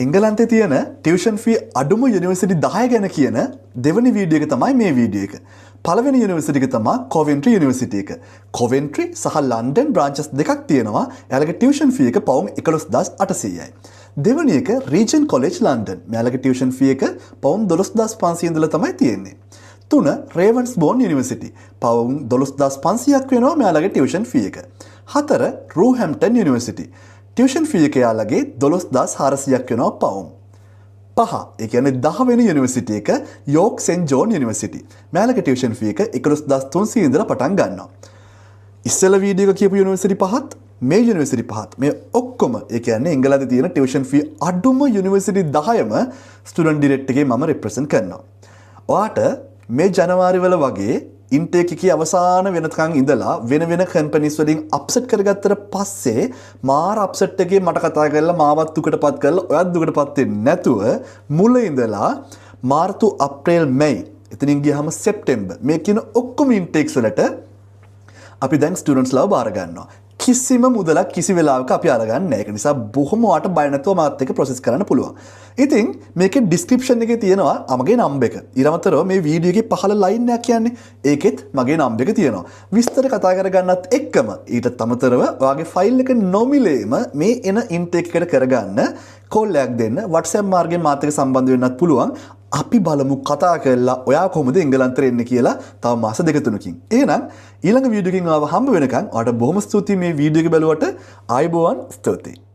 එංගලන්තේ තියෙන tuition fee අඩුම university 10 ගැන කියන දෙවෙනි වීඩියෝ එක තමයි මේ වීඩියෝ එක. පළවෙනි යුනිවර්සිටි එක තමයි කොවෙන්ට්‍රි යුනිවර්සිටි එක. කොවෙන්ට්‍රි සහ ලන්ඩන් බ්‍රාන්චස් දෙකක් තියෙනවා. එයාලගේ ටියුෂන් ෆී එක පවුම් 11800යි. දෙවෙනි එක රීජන් කොලෙජ් ලන්ඩන්. මෙයාලගේ ටියුෂන් ෆී එක පවුම් 12500 ඉඳලා තමයි තියෙන්නේ. 3 රේවන්ස්බෝර්න් යුනිවර්සිටි. පවුම් 12500ක් වෙනවා මෙයාලගේ ටියුෂන් ෆී එක. 4 රූහැම්ප්ටන් යුනිවර්සිටි. ටියුෂන් ෆී එක යාලගේ 12400ක් වෙනවා පවුම්. 5 ඒ කියන්නේ 10 වෙනි යුනිවර්සිටි එක යෝක් සෙන්ට් ජෝන් යුනිවර්සිටි. මෙයාලගේ ටියුෂන් ෆී එක 11300 ඉඳලා පටන් ගන්නවා. ඉස්සෙල්ලා වීඩියෝ එක කියපු යුනිවර්සිටි පහත් මේ යුනිවර්සිටි පහත් මේ ඔක්කොම ඒ කියන්නේ එංගලන්තේ තියෙන ටියුෂන් ෆී අඩුම යුනිවර්සිටි 10ම ස්ටුඩන්ට් ඩිරෙක්ට් එකේ මම රෙප්‍රසන්ට් කරනවා. ඔයාට මේ ජනවාරි වල වගේ ඉන්ටේක් එකේ අවසාන වෙනකන් ඉඳලා වෙන වෙන කම්පැනිස් වලින් අප්සෙට් කරගත්තට පස්සේ මාර අප්සෙට් එකේ මට කතා කරලා මාවත් දුකටපත් කරලා ඔයත් දුකටපත් වෙන්නේ නැතුව මුල ඉඳලා මාර්තු අප්‍රේල් මැයි එතනින් ගියාම සෙප්තැම්බර් මේ කියන ඔක්කොම ඉන්ටේක්ස් වලට අපි දැන් ස්ටුඩන්ට්ස්ලා බාර ගන්නවා. කිසිම මුදලක් කිසි වෙලාවක අපි අරගන්නේ නැහැ. ඒක නිසා බොහොම වාට බය නැතුව මාත් එක්ක ප්‍රොසෙස් කරන්න පුළුවන්. ඉතින් මේකේ ඩිස්ක්‍රිප්ෂන් එකේ තියෙනවා මගේ නම්බර් එක. ඊළඟතරව මේ වීඩියෝ එකේ පහළ ලයින් එකක් කියන්නේ. ඒකෙත් මගේ නම්බර් එක තියෙනවා. විස්තර කතා කරගන්නත් එක්කම ඊටත් අමතරව ඔයාගේ ෆයිල් එක නොමිලේම මේ එන ඉන්ටේක් එකට කරගන්න කෝල් එකක් දෙන්න WhatsApp මාර්ගයෙන් මාත් එක්ක සම්බන්ධ වෙන්නත් පුළුවන්. අපි බලමු කතා කරලා ඔයා කොහොමද එංගලන්තෙට එන්නේ කියලා තව මාස දෙක තුනකින්. එහෙනම් ඊළඟ වීඩියෝ එකකින් ආව හම්බ වෙනකන් ඔයාලට බොහොම ස්තුතියි මේ වීඩියෝ එක බලුවට. ආයුබෝවන් ස්තුතියි.